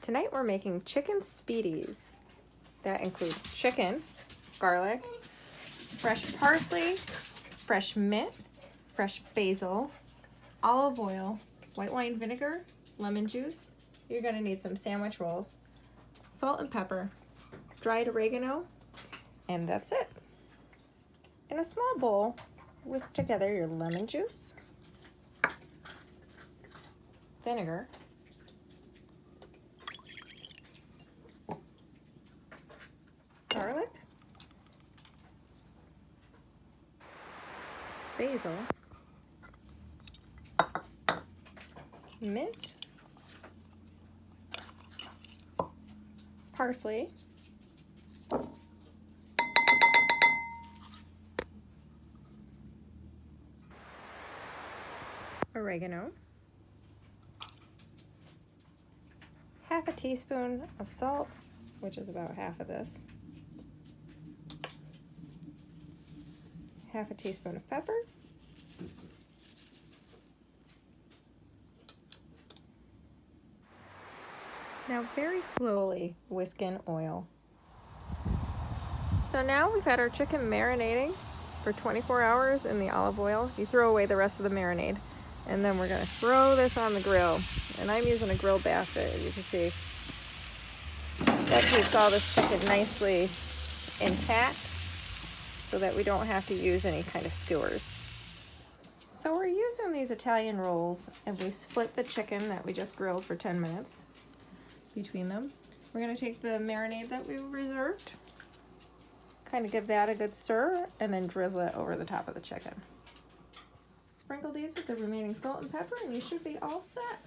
Tonight we're making chicken Spiedies. That includes chicken, garlic, fresh parsley, fresh mint, fresh basil, olive oil, white wine vinegar, lemon juice. You're gonna need some sandwich rolls, salt and pepper, dried oregano, and that's it. In a small bowl, whisk together your lemon juice, vinegar, garlic, basil, mint, parsley, oregano, half a teaspoon of salt, which is about half of this, half a teaspoon of pepper, now very slowly whisk in oil. So now we've had our chicken marinating for 24 hours in the olive oil. You throw away the rest of the marinade, and then we're gonna throw this on the grill. And I'm using a grill basket, as you can see. That keeps all this chicken nicely intact so that we don't have to use any kind of skewers. So we're using these Italian rolls, and we split the chicken that we just grilled for 10 minutes between them. We're gonna take the marinade that we reserved, kind of give that a good stir, and then drizzle it over the top of the chicken. Sprinkle these with the remaining salt and pepper, and you should be all set.